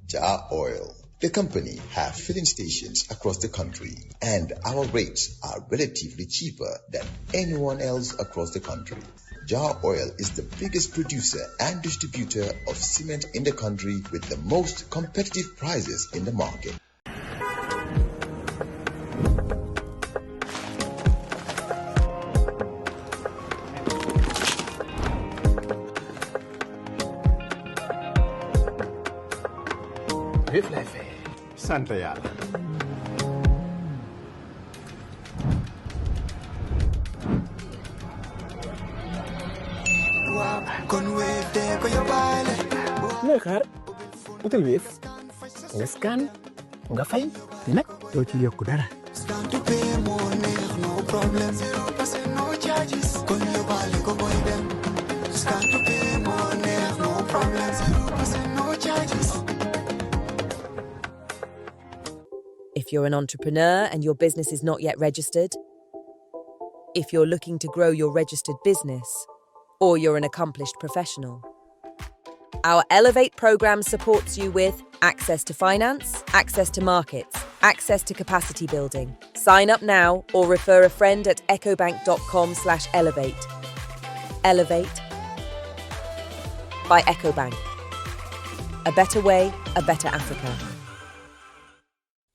Jar Oil. The company have filling stations across the country, and our rates are relatively cheaper than anyone else across the country. Jar Oil is the biggest producer and distributor of cement in the country with the most competitive prices in the market. Joof lay fay. Sant Yàlla. looy xaar utal Wave nga scan nga fay nag doo ci yokku dara. If you're an entrepreneur and your business is not yet registered, if you're looking to grow your registered business, or you're an accomplished professional, our Elevate program supports you with access to finance, access to markets, access to capacity building. Sign up now or refer a friend at ecobank.com/elevate. Elevate by EcoBank. A better way, a better Africa.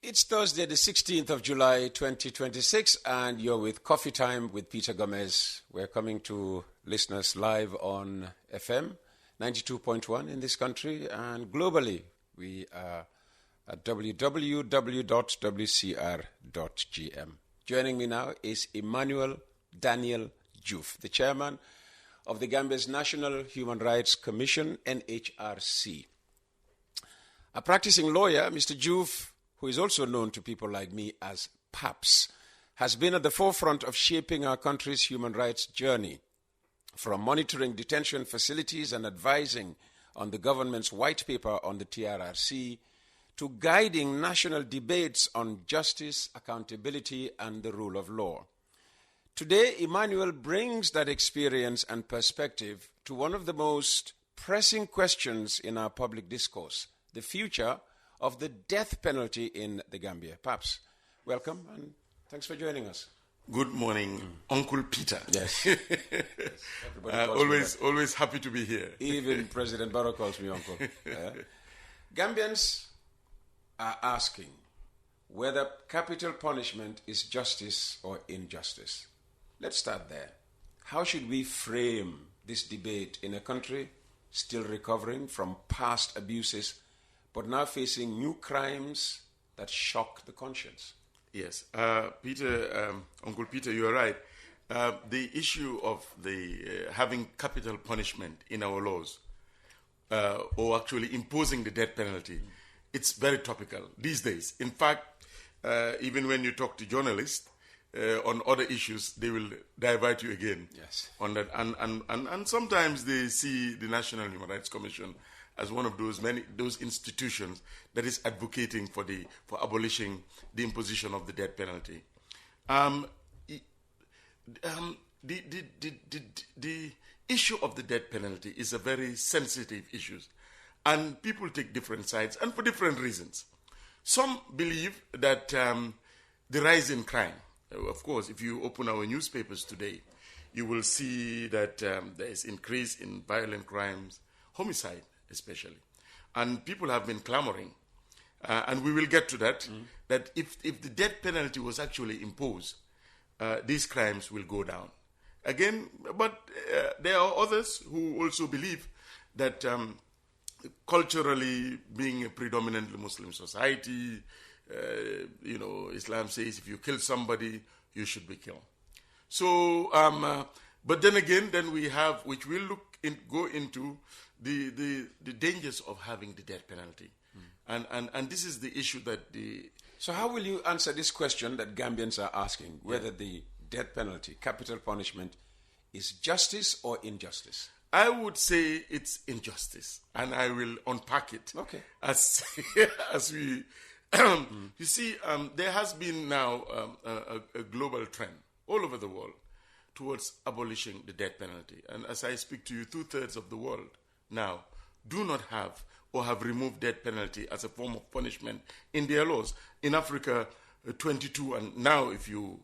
It's Thursday, the 16th of July, 2026, and you're with Coffee Time with Peter Gomez. We're coming to listeners live on FM 92.1 in this country, and globally we are at www.wcr.gm. Joining me now is Emmanuel Daniel Joof, the chairman of the Gambia's National Human Rights Commission, NHRC. A practicing lawyer, Mr. Joof, who is also known to people like me as PAPS, has been at the forefront of shaping our country's human rights journey, from monitoring detention facilities and advising on the government's white paper on the TRRC, to guiding national debates on justice, accountability, and the rule of law. Today, Emmanuel brings that experience and perspective to one of the most pressing questions in our public discourse, the future of the death penalty in the Gambia. Paps, welcome and thanks for joining us. Good morning, Uncle Peter. Yes. Always happy to be here. Even President Barrow calls me uncle. Gambians are asking whether capital punishment is justice or injustice. Let's start there. How should we frame this debate in a country still recovering from past abuses, but now facing new crimes that shock the conscience? Yes, Uncle Peter, you are right. The issue of the having capital punishment in our laws, or actually imposing the death penalty, it's very topical these days. In fact, even when you talk to journalists on other issues, they will divert you again. Yes. On that, and sometimes they see the National Human Rights Commission as one of those institutions that is advocating for abolishing the imposition of the death penalty. The issue of the death penalty is a very sensitive issue, and people take different sides, and for different reasons. Some believe that the rise in crime, of course, if you open our newspapers today, you will see that there is increase in violent crimes, homicide especially. And people have been clamoring, and we will get to that, that if the death penalty was actually imposed, these crimes will go down. Again, but there are others who also believe that culturally, being a predominantly Muslim society, Islam says if you kill somebody, you should be killed. So, but then again, we have, which we'll go into, the dangers of having the death penalty. And this is the issue that So how will you answer this question that Gambians are asking, whether the death penalty, capital punishment, is justice or injustice? I would say it's injustice, and I will unpack it. Okay. As we, you see, there has been now a global trend all over the world towards abolishing the death penalty. And as I speak to you, 2/3 of the world now do not have or have removed death penalty as a form of punishment in their laws. In Africa, 22, and now if you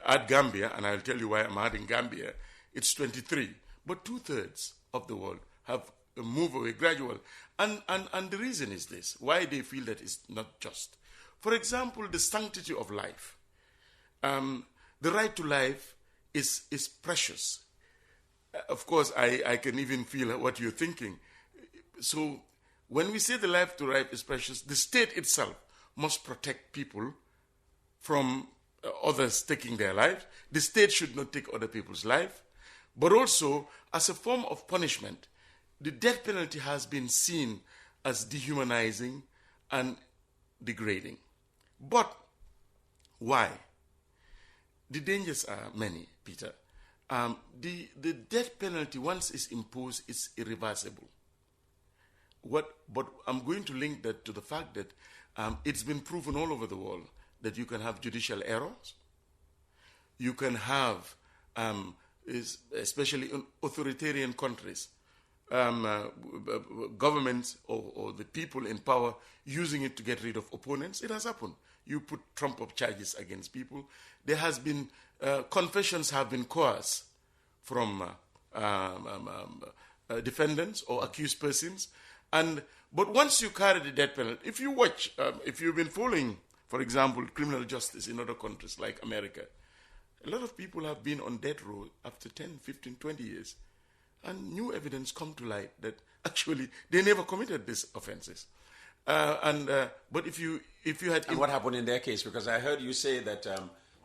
add Gambia, and I'll tell you why I'm adding Gambia, it's 23. But 2/3 of the world have moved away gradual. And the reason is this, why they feel that it's not just. For example, the sanctity of life. The right to life is precious. Of course, I can even feel what you're thinking. So when we say the right to life is precious, the state itself must protect people from others taking their lives. The state should not take other people's life. But also, as a form of punishment, the death penalty has been seen as dehumanizing and degrading. But why? The dangers are many, Peter. The death penalty, once it's imposed, is irreversible. But I'm going to link that to the fact that it's been proven all over the world that you can have judicial errors. You can have, especially in authoritarian countries, governments or the people in power using it to get rid of opponents. It has happened. You put trump-up charges against people. There has been, confessions have been coerced from defendants or accused persons. But once you carry the death penalty, if you watch, if you've been following, for example, criminal justice in other countries like America, a lot of people have been on death row after 10, 15, 20 years. And new evidence come to light that actually they never committed these offenses. But if you had... And what happened in their case? Because I heard you say that,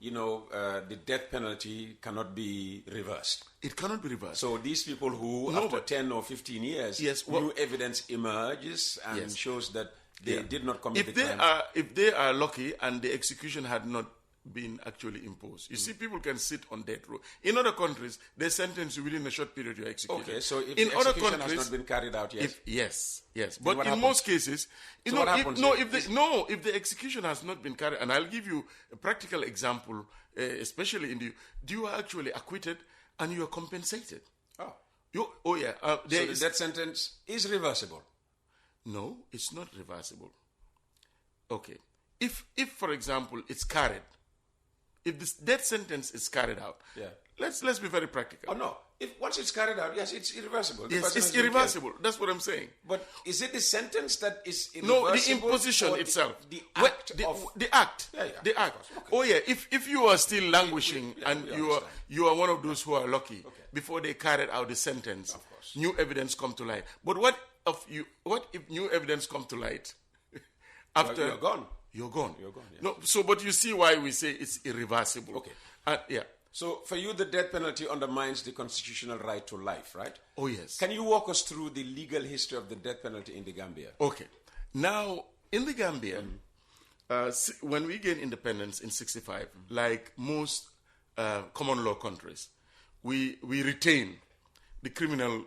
the death penalty cannot be reversed. It cannot be reversed. So these people who, after 10 or 15 years, new evidence emerges and shows that they did not commit the crime. If they are lucky and the execution had not been actually imposed. You see, people can sit on death row. In other countries, they sentence you within a short period you're executed. Okay, so if in the other execution countries, has not been carried out yet? Yes. But in most cases, if the execution has not been carried, and I'll give you a practical example, especially you are actually acquitted and you are compensated. Oh. So the death sentence is reversible? No, it's not reversible. Okay. If for example, it's carried, if this death sentence is carried out, let's be very practical. Oh no! If once it's carried out, yes, it's irreversible. Yes, it's irreversible. That's what I'm saying. But is it the sentence that is irreversible? No, the imposition itself. The act. The act. Yeah. The act. Okay. Oh yeah. If you are still languishing and you are one of those who are lucky, before they carried out the sentence, of course, new evidence come to light. But what if new evidence come to light after you're gone? You're gone. Yes. No, so but you see why we say it's irreversible. Okay. So for you, the death penalty undermines the constitutional right to life, right? Oh yes. Can you walk us through the legal history of the death penalty in the Gambia? Okay. Now in the Gambia, when we gained independence in '65, like most common law countries, we retain the criminal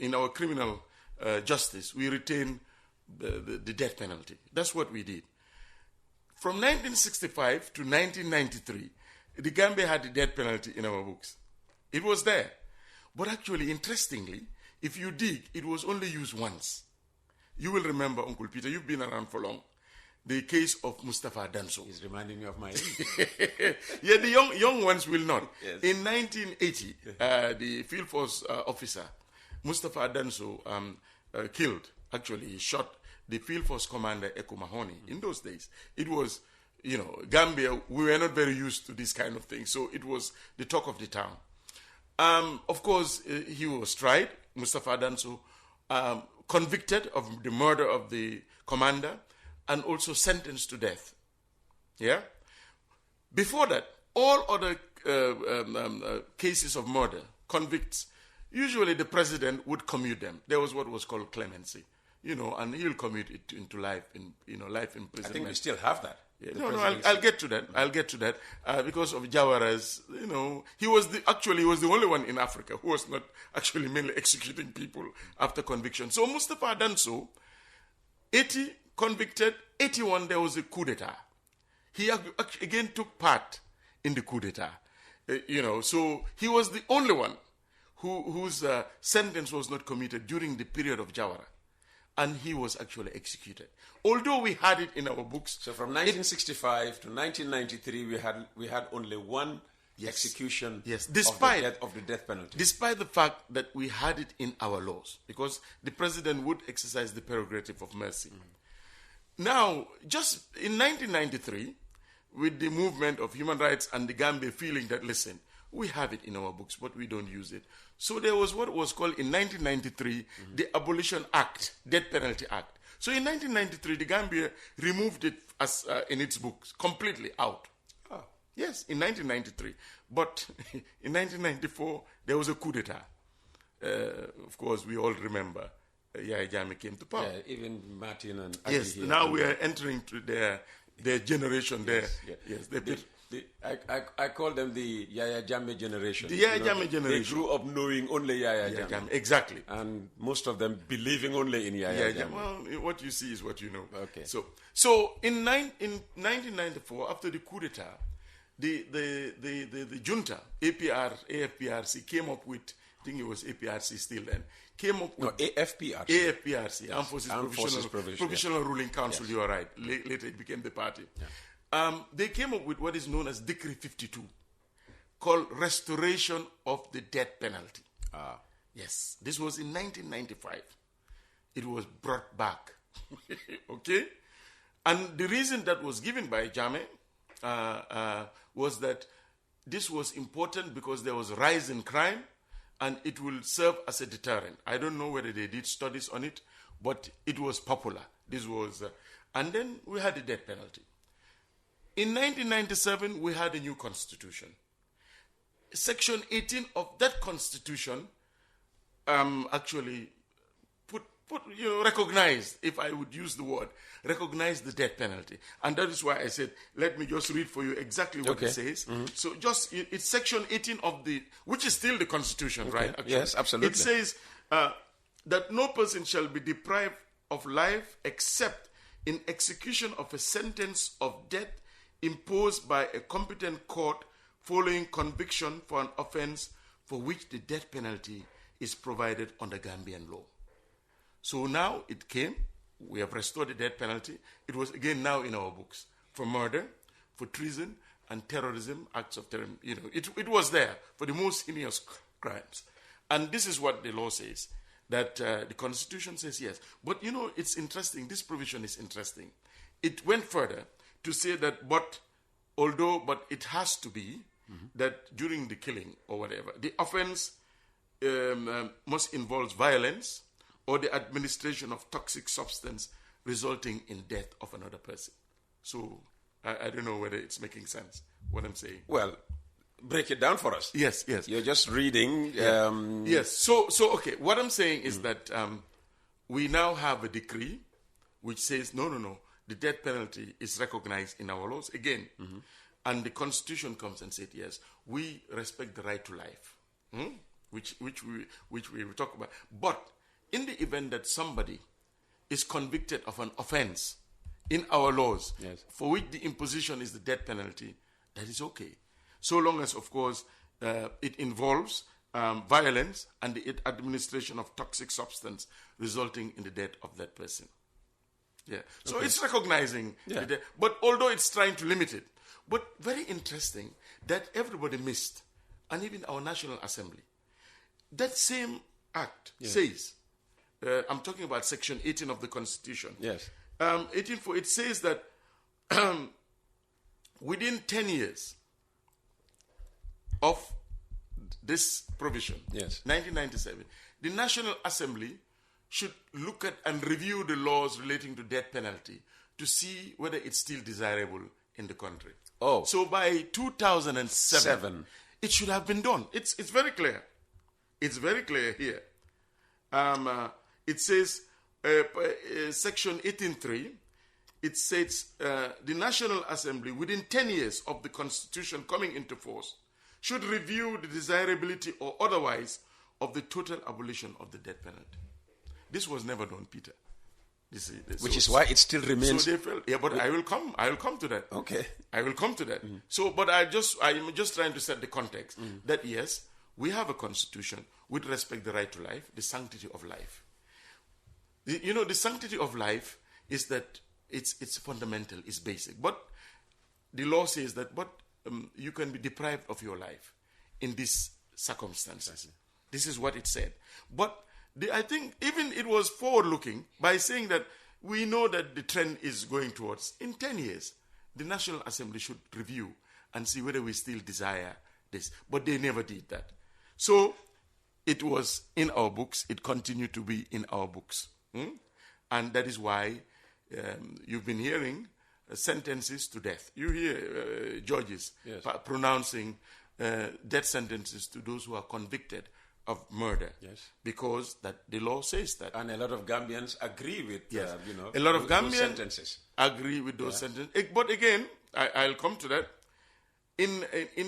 in our criminal justice. We retain the death penalty. That's what we did. From 1965 to 1993, the Gambia had the death penalty in our books. It was there. But actually, interestingly, if you dig, it was only used once. You will remember, Uncle Peter, you've been around for long, the case of Mustafa Danso. He's reminding me of my age. Yeah, the young ones will not. Yes. In 1980, the field force officer, Mustafa Danso, killed, actually, he shot the field force commander, Eko Mahoney. In those days, it was, Gambia, we were not very used to this kind of thing. So it was the talk of the town. Of course, he was tried, Mustafa Danso, convicted of the murder of the commander and also sentenced to death. Yeah? Before that, all other cases of murder, convicts, usually the president would commute them. There was what was called clemency. And he'll commute it into life life imprisonment. I think we still have that. Yeah, I'll get to that. Because of Jawara's, he was the only one in Africa who was not actually mainly executing people after conviction. So Mustafa Danso, 80 convicted, 81 there was a coup d'etat. He again took part in the coup d'etat. So he was the only one whose sentence was not commuted during the period of Jawara. and he was actually executed. Although we had it in our books. So from 1965 to 1993, we had only one execution of the death penalty. Despite the fact that we had it in our laws, because the president would exercise the prerogative of mercy. Now, just in 1993, with the movement of human rights and the Gambia feeling that, listen, we have it in our books, but we don't use it. So there was what was called in 1993 the Abolition Act, Death Penalty Act. So in 1993, the Gambia removed it as in its books, completely out. Yes, in 1993. But in 1994, there was a coup d'etat. Of course, we all remember Yahya Jammeh came to power. Yeah, even Martin and Adi. Yes, now we are entering to their generation there. Yes, I call them the Yahya Jammeh generation. The Yahya Jammeh generation. They grew up knowing only Yahya Jammeh. Exactly. And most of them believing only in Yahya Jammeh. Well, what you see is what you know. Okay. So in 1994, after the coup d'etat, the junta, AFPRC, came up with, I think it was APRC still then, came up with... AFPRC. AFPRC, yes. Armed Forces Provisional Ruling Council, you are right. Later it became the party. Yeah. They came up with what is known as Decree 52, called Restoration of the Death Penalty. Yes, this was in 1995. It was brought back. Okay? And the reason that was given by Jammeh was that this was important because there was a rise in crime and it will serve as a deterrent. I don't know whether they did studies on it, but it was popular. This was, and then we had the death penalty. In 1997, we had a new constitution. Section 18 of that constitution actually recognized, if I would use the word, recognized the death penalty. And that is why I said, let me just read for you exactly what it says. So it's section 18 of which is still the constitution, right? Actually. Yes, absolutely. It says that no person shall be deprived of life except in execution of a sentence of death imposed by a competent court following conviction for an offense for which the death penalty is provided under Gambian law. So now it came, we have restored the death penalty. It was again now in our books for murder, for treason, and terrorism, acts of terrorism. It was there for the most heinous crimes. And this is what the law says, that the Constitution says yes. But it's interesting, this provision is interesting. It went further to say that, but it has to be that during the killing or whatever, the offense must involve violence or the administration of toxic substance resulting in death of another person. So I don't know whether it's making sense, what I'm saying. Well, break it down for us. Yes. You're just reading. Yes. So okay, what I'm saying is that we now have a decree which says, no, the death penalty is recognized in our laws again. And the Constitution comes and said, yes, we respect the right to life, which we will talk about. But in the event that somebody is convicted of an offense in our laws, for which the imposition is the death penalty, that is okay. So long as, of course, it involves violence and the administration of toxic substance resulting in the death of that person. Yeah. So it's recognizing the death, but although it's trying to limit it. But very interesting that everybody missed, and even our National Assembly, that same act says, I'm talking about Section 18 of the Constitution. Yes. 18.4, it says that within 10 years of this provision, 1997, the National Assembly should look at and review the laws relating to death penalty to see whether it's still desirable in the country. Oh. So by 2007, it should have been done. It's very clear. It's very clear here. It says, Section 18.3, it says the National Assembly, within 10 years of the Constitution coming into force, should review the desirability or otherwise of the total abolition of the death penalty. This was never done, Peter. Which is why it still remains. So they felt, but I will come to that. Okay. I will come to that. So, but I'm just trying to set the context that yes, we have a constitution which respects the right to life, the sanctity of life. The sanctity of life is that it's fundamental, it's basic. But the law says that, you can be deprived of your life in these circumstances. This is what it said. But I think even it was forward-looking by saying that we know that the trend is going towards, in 10 years, the National Assembly should review and see whether we still desire this. But they never did that. So it was in our books. It continued to be in our books. And that is why you've been hearing sentences to death. You hear judges pronouncing death sentences to those who are convicted of murder, because that the law says that. And a lot of Gambians agree with, a lot of Gambians those sentences. Agree with those sentences. But again, I'll come to that. In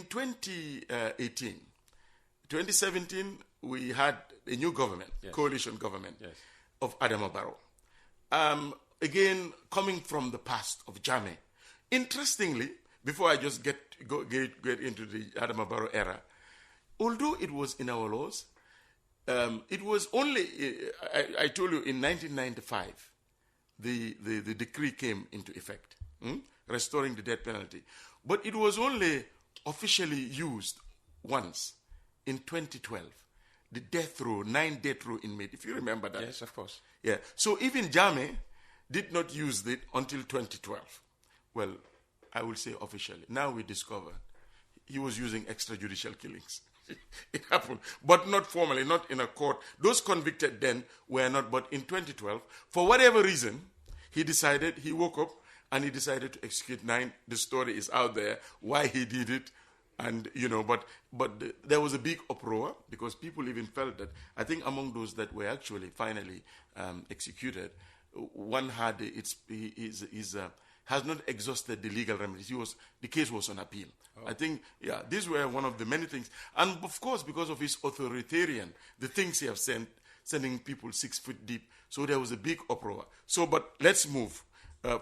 2017, we had a new government, coalition government of Adama Barrow. Again, coming from the past of Jammeh. Interestingly, before I just get into the Adama Barrow era, although it was in our laws, it was only, I told you, in 1995, the decree came into effect, restoring the death penalty. But it was only officially used once in 2012. The death row, 9 death row inmates, if you remember that. Yes, of course. Yeah. So even Jammeh did not use it until 2012. Well, I will say officially. Now we discover he was using extrajudicial killings. It happened, but not formally, not in a court. Those convicted then were not, but in 2012, for whatever reason, he woke up and he decided to execute 9. The story is out there, why he did it. And, but there was a big uproar because people even felt that, I think among those that were actually finally executed, one had, has not exhausted the legal remedies. The case was on appeal. I think, these were one of the many things. And of course, because of his authoritarian, the things he has sending people 6 feet deep. So there was a big uproar. So, but let's move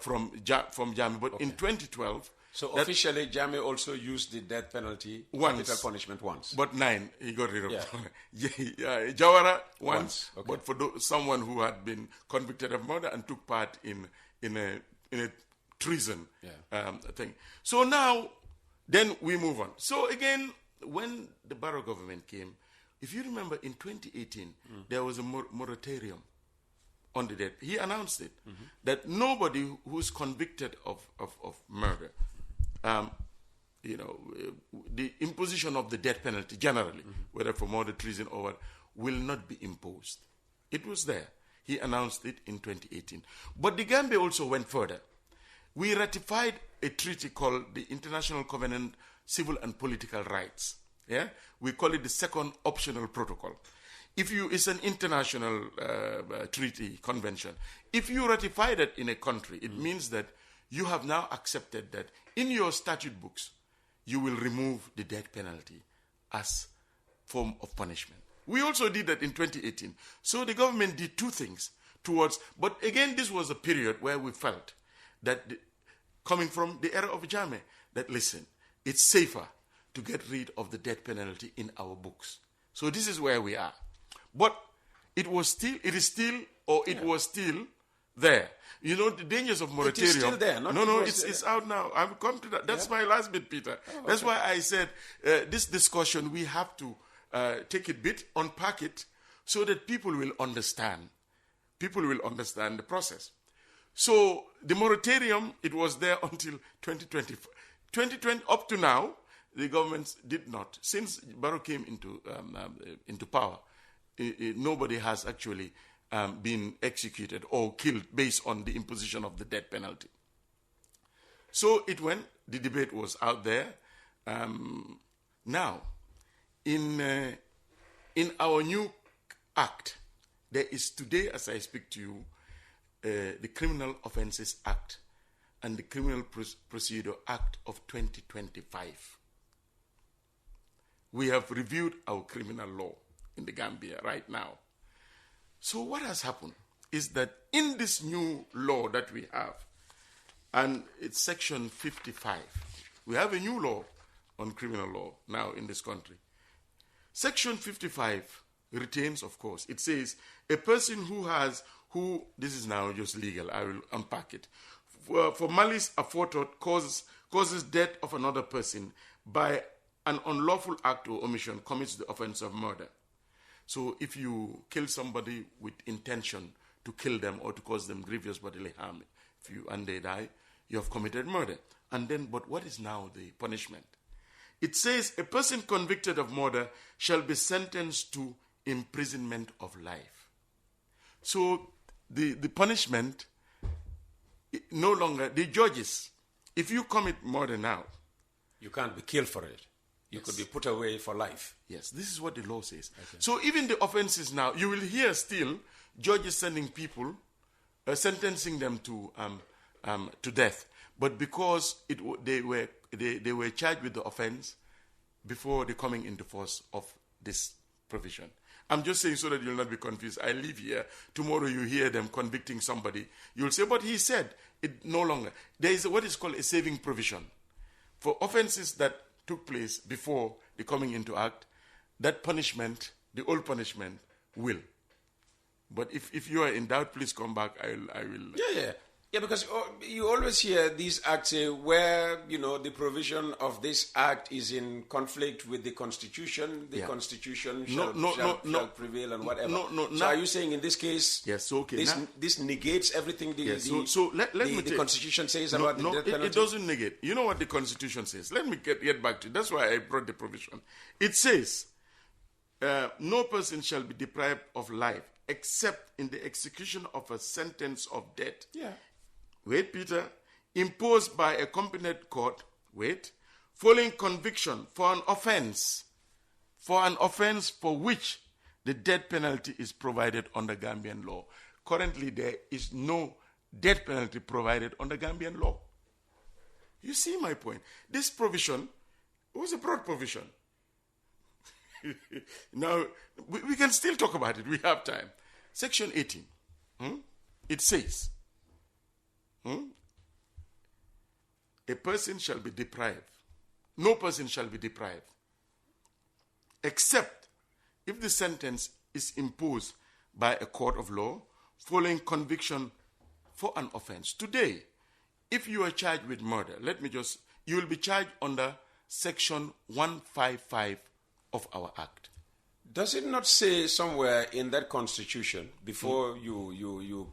from Jammeh. But in 2012... So officially, Jammeh also used the death penalty, capital punishment once. But 9, he got rid of. Jawara once. Okay. But for someone who had been convicted of murder and took part in a treason thing. So now, then we move on. So again, when the Barrow government came, if you remember in 2018, there was a moratorium on the death. He announced it, that nobody who's convicted of murder, the imposition of the death penalty generally, whether for murder, treason, or what, will not be imposed. It was there. He announced it in 2018. But the Gambia also went further. We ratified a treaty called the International Covenant Civil and Political Rights. Yeah, we call it the Second Optional Protocol. It's an international treaty convention. If you ratify that in a country, it means that you have now accepted that in your statute books, you will remove the death penalty as form of punishment. We also did that in 2018. So the government did 2 things towards, but again, this was a period where we felt that coming from the era of Jammeh, that listen, it's safer to get rid of the death penalty in our books. So this is where we are. But it was still there. The dangers of moratorium. It is still there. It's out now. I've come to that. That's my last bit, Peter. That's why I said this discussion, we have to take it bit, unpack it, so that people will understand. People will understand the process. So the moratorium, it was there until 2020. 2020 up to now, the government did not. Since Barrow came into power, nobody has actually been executed or killed based on the imposition of the death penalty. So it went. The debate was out there. Now, in our new act, there is today, as I speak to you, the Criminal Offences Act and the Criminal Procedure Act of 2025. We have reviewed our criminal law in the Gambia right now. So what has happened is that in this new law that we have, and it's section 55, we have a new law on criminal law now in this country. Section 55 retains, of course, it says, a person this is now just legal, I will unpack it. For malice aforethought causes death of another person by an unlawful act or omission commits the offense of murder. So if you kill somebody with intention to kill them or to cause them grievous bodily harm, and they die, you have committed murder. And then, but what is now the punishment? It says a person convicted of murder shall be sentenced to imprisonment of life. So the punishment, no longer, the judges, if you commit murder now, you can't be killed for it. You could be put away for life. Yes, this is what the law says. Okay. So even the offenses now, you will hear still judges sending people, sentencing them to death. But because they were charged with the offense before the coming into force of this provision. I'm just saying so that you'll not be confused. I live here. Tomorrow you hear them convicting somebody. You'll say, but he said it no longer. There is what is called a saving provision. For offenses that took place before the coming into act, that punishment, the old punishment, will. But if you are in doubt, please come back. I will. Yeah, because you always hear these acts say where, the provision of this act is in conflict with the Constitution, the Constitution shall prevail and whatever. So are you saying in this case, yes, okay, this negates everything the Constitution says about the death penalty? It doesn't negate. You know what the Constitution says? Let me get back to it. That's why I brought the provision. It says, no person shall be deprived of life except in the execution of a sentence of death. Yeah. Wait, Peter. Imposed by a competent court, following conviction for an offense for which the death penalty is provided under Gambian law. Currently, there is no death penalty provided under Gambian law. You see my point? This provision was a broad provision. Now, we can still talk about it. We have time. Section 18. It says, a person shall be deprived. No person shall be deprived. Except if the sentence is imposed by a court of law following conviction for an offense. Today, if you are charged with murder, you will be charged under Section 155 of our Act. Does it not say somewhere in that Constitution, before you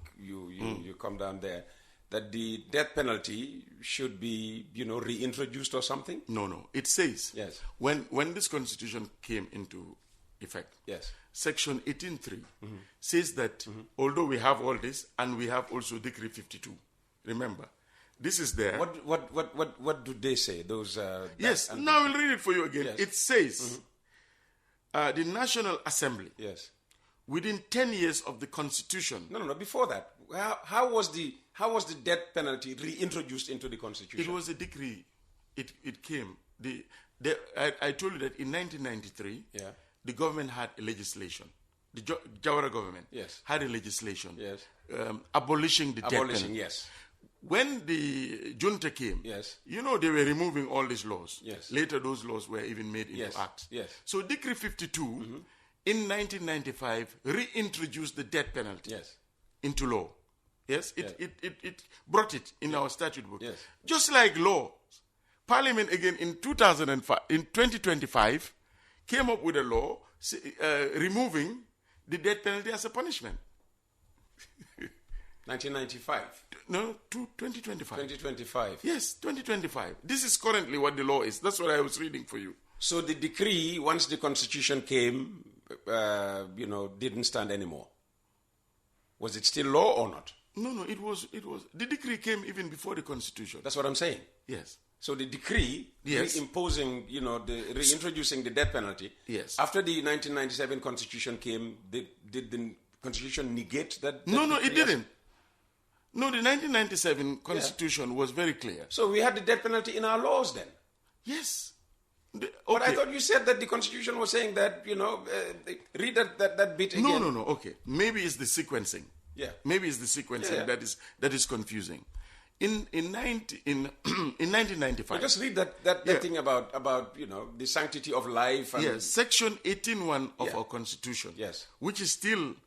come down there, that the death penalty should be, reintroduced or something? No. It says, yes, when this Constitution came into effect, yes, Section 18.3 says that although we have all this, and we have also Decree 52, remember, this is there. What do they say? Those yes. Now I'll read it for you again. Yes. It says, the National Assembly, yes, within 10 years of the Constitution. No. Before that, how was the death penalty reintroduced into the Constitution? It was a decree. It came. I told you that in 1993, the government had a legislation. The Jawara government had a legislation. Yes. Abolishing the death penalty. Yes. When the junta came, they were removing all these laws. Yes. Later, those laws were even made into acts. Yes. So Decree 52 in 1995 reintroduced the death penalty into law. Yes, it brought it in our statute book. Yes. Just like law, Parliament again in 2025 came up with a law removing the death penalty as a punishment. 1995? No, 2025. 2025. Yes, 2025. This is currently what the law is. That's what I was reading for you. So the decree, once the Constitution came, didn't stand anymore. Was it still law or not? No, it was. The decree came even before the Constitution. That's what I'm saying. Yes. So the decree reimposing, reintroducing the death penalty. Yes. After the 1997 Constitution came, did the Constitution negate that? No, it didn't. No, the 1997 Constitution was very clear. So we had the death penalty in our laws then? Yes. But I thought you said that the Constitution was saying that, read that bit again. No. Okay. Maybe it's the sequencing. Yeah. Maybe it's the sequencing that is confusing. In 1995. But just read that thing about the sanctity of life. And Section 18.1 of our Constitution. Yes. Which is still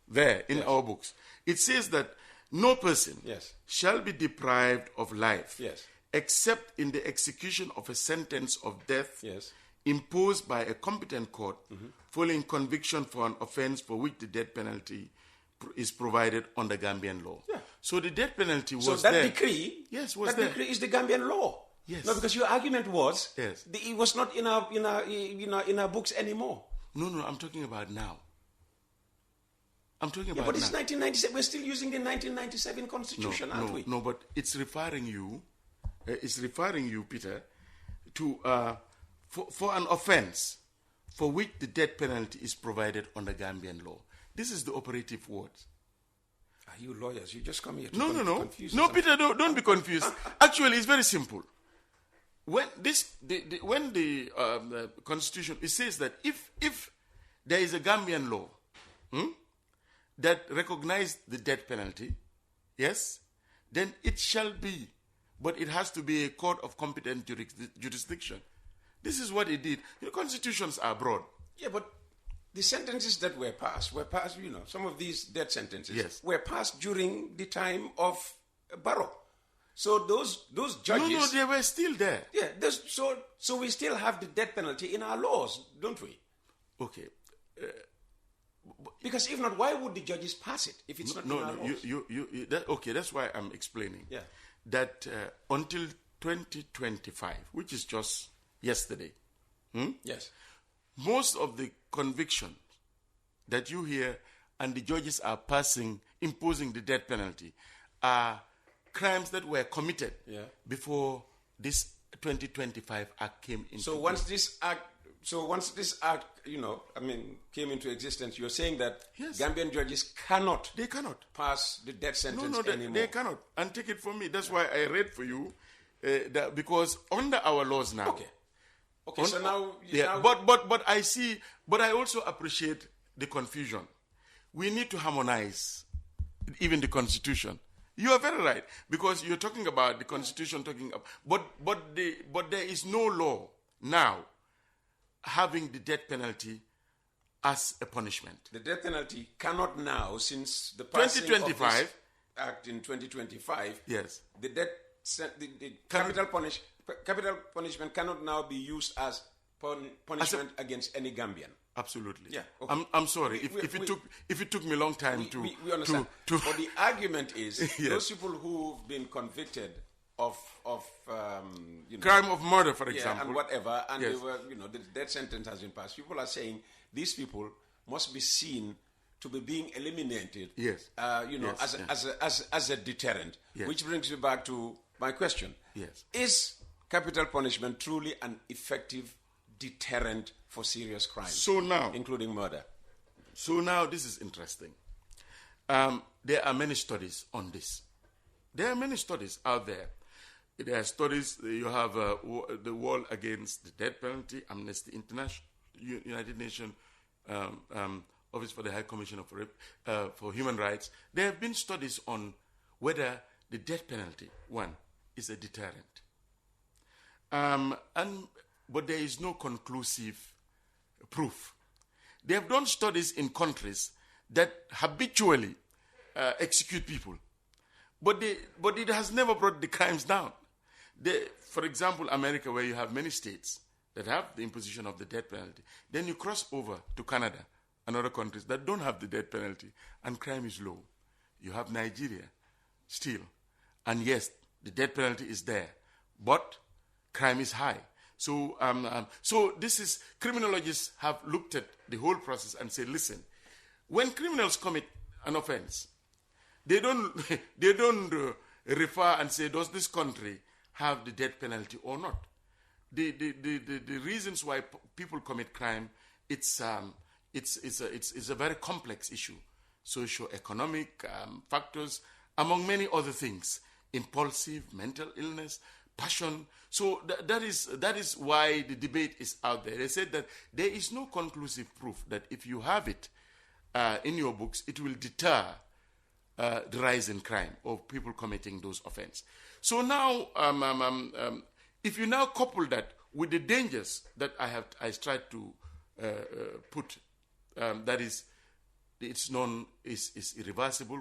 there in our books. It says that no person Yes. shall be deprived of life Yes. except in the execution of a sentence of death Yes. imposed by a competent court following conviction for an offense for which the death penalty is provided under Gambian law. Yeah. So the death penalty was So that there. decree, Yes, was that there. decree is the Gambian law. Yes. No, because your argument was Yes. it was not in our books anymore. No, I'm talking about now. I'm talking Yeah, about but it's now. 1997. We're still using the 1997 Constitution, aren't we? No, but it's referring you, Peter, to for an offense for which the death penalty is provided under Gambian law. This is the operative word. Are you lawyers? You just come here to No. confuse No, us. Peter, don't be confused. Actually, it's very simple. When the Constitution, it says that if there is a Gambian law that recognizes the death penalty, yes, then it shall be, but it has to be a court of competent jurisdiction. This is what it did. Constitutions are broad. Yeah, but the sentences that were passed, some of these death sentences Yes. were passed during the time of Barrow. So those judges... No, they were still there. Yeah, so we still have the death penalty in our laws, don't we? Okay. Because if not, why would the judges pass it if it's not in our laws? Okay, that's why I'm explaining. Yeah. That until 2025, which is just yesterday, Yes. most of the convictions that you hear and the judges are imposing the death penalty are crimes that were committed before this 2025 Act came into So once this act, came into existence, you're saying that Yes. Gambian judges cannot They cannot. pass the death sentence No, anymore. they cannot. And take it from me. That's why I read for you that because under our laws now. Okay, so now... But I also appreciate the confusion. We need to harmonize even the Constitution. You are very right, because you're talking about the Constitution, but there is no law now having the death penalty as a punishment. The death penalty cannot now, since the passing of 2025 this act in 2025, Yes. the capital punishment cannot now be used as punishment against any Gambian. Absolutely. Yeah. Okay. I'm sorry if it took me a long time to we understand. to But the argument is Yes. those people who've been convicted of crime of murder, for yeah, example, and whatever, and Yes. they were, the death sentence has been passed. People are saying these people must be seen to be being eliminated. Yes. As a deterrent. Yes. Which brings me back to my question. Yes. Is capital punishment truly an effective deterrent for serious crimes, So now, including murder? this is interesting. There are many studies on this. There are many studies out there. There are studies. You have the Wall Against the Death Penalty, Amnesty International, United Nations Office for the High Commissioner for Human Rights. There have been studies on whether the death penalty, one, is a deterrent. But there is no conclusive proof. They have done studies in countries that habitually execute people, but it has never brought the crimes down. For example, America, where you have many states that have the imposition of the death penalty, then you cross over to Canada and other countries that don't have the death penalty, and crime is low. You have Nigeria still, and yes, the death penalty is there, but crime is high. So this is, criminologists have looked at the whole process and said, listen, when criminals commit an offense, they don't refer and say, does this country have the death penalty or not? The reasons why people commit crime, it's a very complex issue. Socio-economic factors, among many other things, impulsive, mental illness, passion. So that is why the debate is out there. They said that there is no conclusive proof that if you have it in your books, it will deter the rise in crime or people committing those offenses. So now, if you now couple that with the dangers that I tried to put, that is, it's known is irreversible.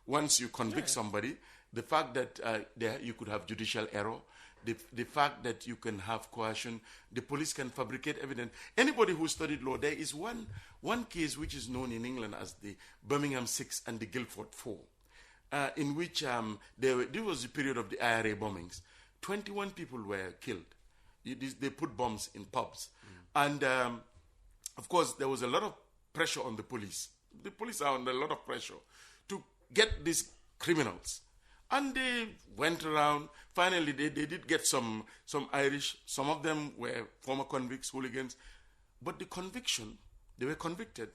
Once you convict somebody, the fact that you could have judicial error, the fact that you can have coercion, the police can fabricate evidence. Anybody who studied law, there is one case which is known in England as the Birmingham 6 and the Guildford 4, in which there was the period of the IRA bombings. 21 people were killed. They put bombs in pubs. And, of course, there was a lot of pressure on the police. The police are under a lot of pressure to get these criminals. And they went around. Finally, they did get some Irish. Some of them were former convicts, hooligans. But the conviction, they were convicted.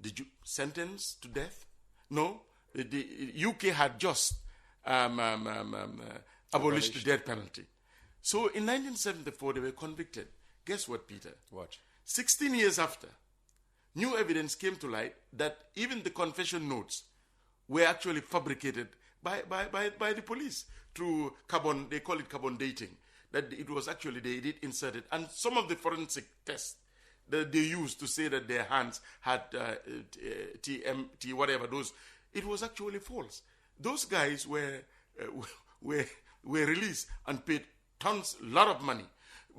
Did you sentence to death? No. The UK had just abolished the death penalty. So in 1974, they were convicted. Guess what, Peter? What? 16 years after, new evidence came to light that even the confession notes were actually fabricated by the police through carbon, they call it carbon dating, that it was actually, they did insert it. And some of the forensic tests that they used to say that their hands had TMT, whatever, those, it was actually false. Those guys were released and paid lot of money.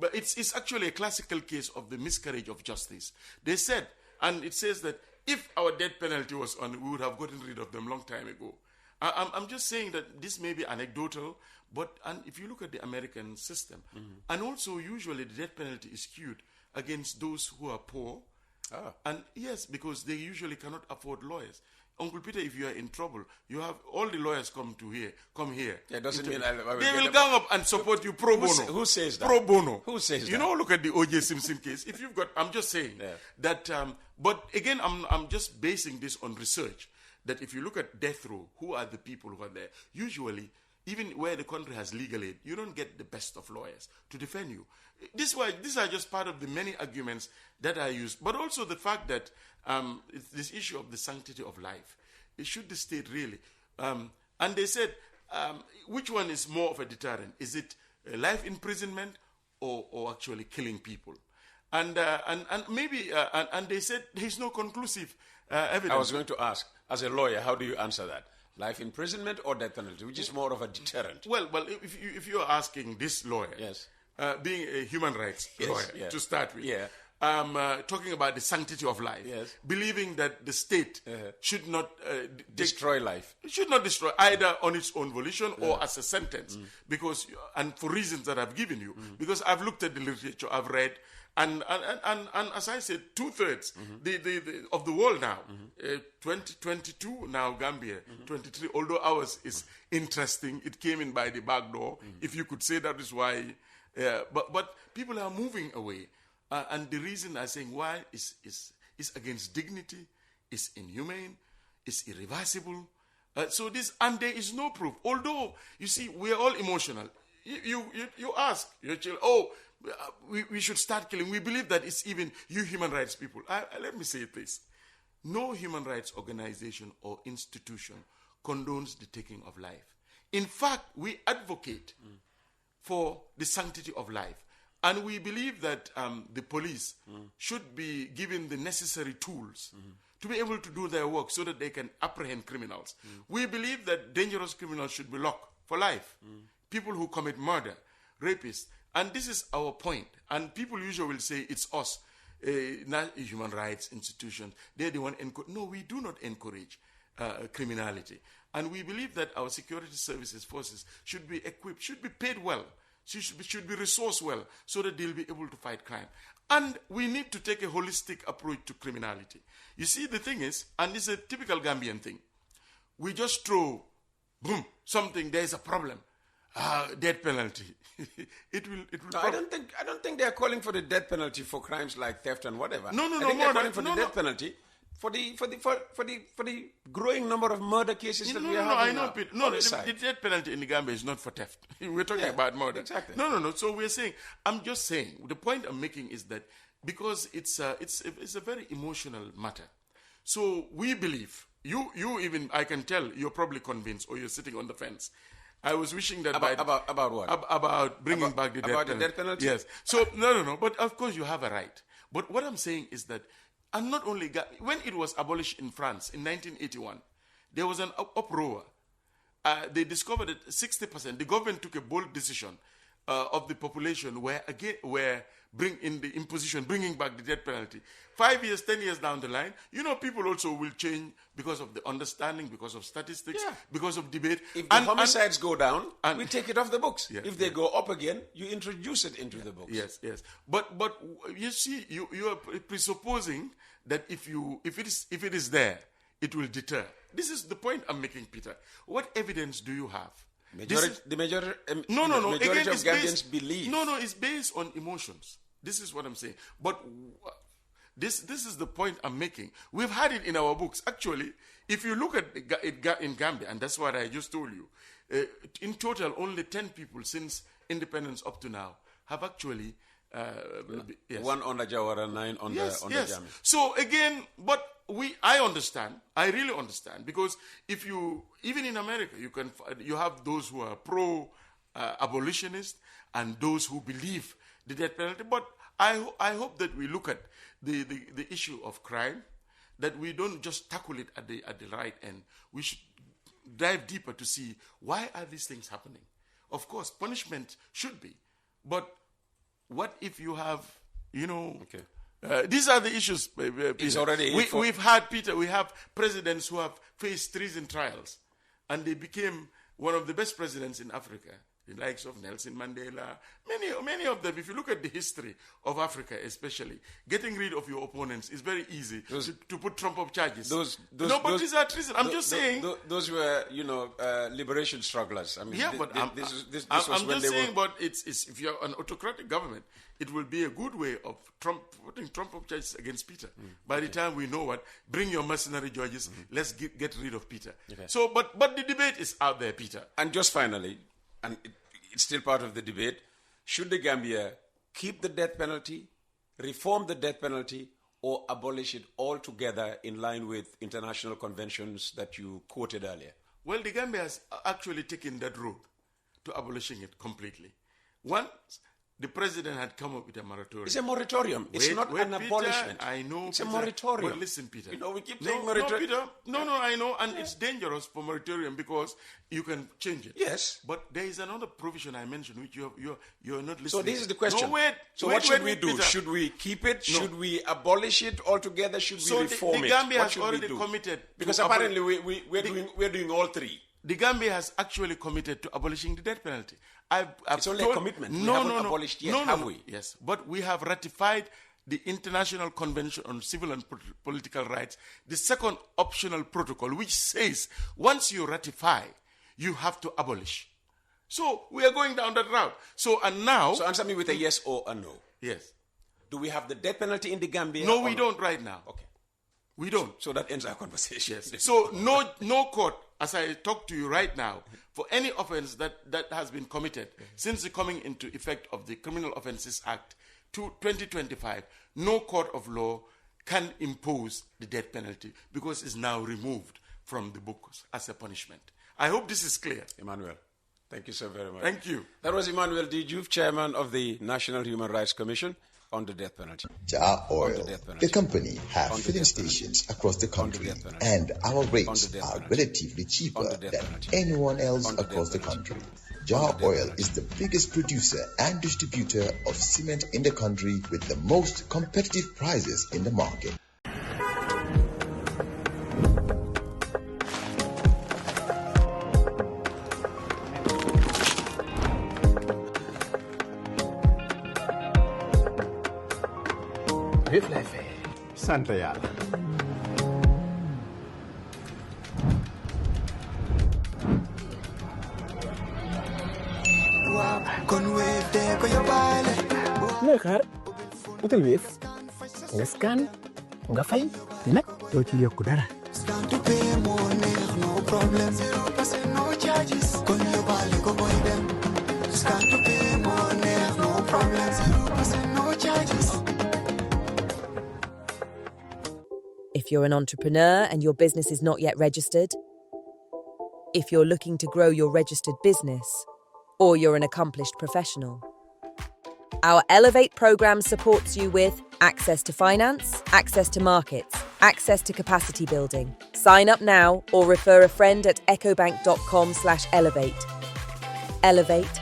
But it's actually a classical case of the miscarriage of justice. They said, and it says that if our death penalty was on, we would have gotten rid of them long time ago. I'm just saying that this may be anecdotal, but if you look at the American system, and also usually the death penalty is skewed against those who are poor. And yes, because they usually cannot afford lawyers. Uncle Peter, if you are in trouble, you have all the lawyers come here. Yeah, doesn't mean they will gang up and support you pro bono. Who says that? Pro bono. Who says that? You know, look at the O.J. Simpson case. If you've got, I'm just saying that. But again, I'm just basing this on research. That if you look at death row, who are the people who are there? Usually, even where the country has legal aid, you don't get the best of lawyers to defend you. These are just part of the many arguments that I use, but also the fact that it's this issue of the sanctity of life. It should the state really? And they said, which one is more of a deterrent? Is it life imprisonment or actually killing people? And maybe and they said there is no conclusive evidence. I was going to ask, as a lawyer, how do you answer that? Life imprisonment or death penalty, which is more of a deterrent? Well, if you are asking this lawyer, yes, being a human rights lawyer to start with, talking about the sanctity of life, believing that the state should not destroy life, should not destroy either on its own volition or as a sentence, because and for reasons that I've given you, because I've looked at the literature, I've read. And as I said, 2/3 of the world now, 2022 now Gambia, 23. Although ours is interesting, it came in by the back door. If you could say that is why, but people are moving away, and the reason I'm saying why is against dignity, is inhumane, is irreversible. So this, and there is no proof. Although you see, we are all emotional. You ask your children, we should start killing. We believe that it's even you human rights people. Let me say this. No human rights organization or institution condones the taking of life. In fact, we advocate for the sanctity of life. And we believe that the police should be given the necessary tools to be able to do their work so that they can apprehend criminals. We believe that dangerous criminals should be locked for life. People who commit murder, rapists. And this is our point. And people usually will say it's us, not a human rights institution. They're the one. No, we do not encourage criminality. And we believe that our security services forces should be equipped, should be paid well, should be resourced well, so that they'll be able to fight crime. And we need to take a holistic approach to criminality. You see, the thing is, and this is a typical Gambian thing, we just throw, boom, something, there's a problem. Death penalty. It will. No, I don't think they are calling for the death penalty for crimes like theft and whatever. No. I think they're calling for the death penalty for the growing number of murder cases that we are having. The death penalty in the Gambia is not for theft. We're talking about murder. Exactly. No. So we're saying. I'm just saying. The point I'm making is that because it's a very emotional matter. So we believe you even, I can tell you're probably convinced or you're sitting on the fence. I was wishing that about what? About bringing back the death penalty. The death penalty? Yes. So no. But of course you have a right. But what I'm saying is that And not only when it was abolished in France in 1981, there was an uproar. They discovered that 60%, the government took a bold decision of the population bringing back the death penalty. 5 years, 10 years down the line, people also will change because of the understanding, because of statistics, because of debate. If the homicides go down, we take it off the books. Yeah, if they go up again, you introduce it into the books. Yes. But you see, you are presupposing that if it is there, it will deter. This is the point I'm making, Peter. What evidence do you have? The majority of Gambians believe. No, it's based on emotions. This is what I'm saying. But this is the point I'm making. We've had it in our books. Actually, if you look at it in Gambia, and that's what I just told you, in total, only 10 people since independence up to now have actually... One on the Jawara, 9 on the Jammeh. So again, but I really understand, because even in America, you have those who are pro-abolitionist and those who believe the death penalty. But I hope that we look at the issue of crime, that we don't just tackle it at the right end. We should dive deeper to see why are these things happening. Of course, punishment should be, but what if you have, Okay. These are the issues. It's already we have presidents who have faced treason trials, and they became one of the best presidents in Africa. The likes of Nelson Mandela, many of them. If you look at the history of Africa, especially, getting rid of your opponents is very easy to put Trump up charges. But these are treason. I'm just saying. Those were, liberation strugglers. I mean, but I'm just saying. But it's if you're an autocratic government, it will be a good way of putting Trump up charges against Peter. By the time we know bring your mercenary judges. Let's get rid of Peter. Okay. So, but the debate is out there, Peter. And just finally, and it's still part of the debate, should the Gambia keep the death penalty, reform the death penalty, or abolish it altogether in line with international conventions that you quoted earlier? Well, the Gambia has actually taken that road to abolishing it completely. Once the president had come up with a moratorium. It's a moratorium. It's not an abolishment. Peter, I know. It's Peter, a moratorium. But listen, Peter. We keep saying moratorium. No, Peter. No, I know. And it's dangerous for moratorium because you can change it. Yes. But there is another provision I mentioned which you're not listening. So this is the question. No, wait. What should we do? Peter. Should we keep it? No. Should we abolish it altogether? Should we reform it? The Gambia has what already committed. Because apparently we're doing all three. The Gambia has actually committed to abolishing the death penalty. It's only a commitment. We haven't abolished yet, have we? Yes, but we have ratified the International Convention on Civil and Political Rights, the second optional protocol, which says once you ratify, you have to abolish. So we are going down that route. So answer me with a yes or a no. Yes. Do we have the death penalty in the Gambia? No, we don't right now. Okay. We don't. So that ends our conversation. Yes. So no court, as I talk to you right now, for any offense that has been committed since the coming into effect of the Criminal Offences Act to 2025, no court of law can impose the death penalty because it's now removed from the books as a punishment. I hope this is clear. Emmanuel, thank you so very much. Thank you. That was Emmanuel D. Joof, Chairman of the National Human Rights Commission on the death penalty. Jar Oil, the company, have filling stations across the country, and our rates are relatively cheaper than anyone else across the country. Jar Oil is the biggest producer and distributor of cement in the country with the most competitive prices in the market. Joof lay fay sant yàlla. looy xaar utal Wave nga scan nga fay te nag doo ci yokku dara. If you're an entrepreneur and your business is not yet registered, if you're looking to grow your registered business, or you're an accomplished professional, Our Elevate programme supports you with access to finance, access to markets, access to capacity building. Sign up now or refer a friend at ecobank.com/elevate. Elevate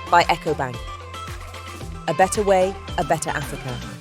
by EcoBank. A better way, a better Africa.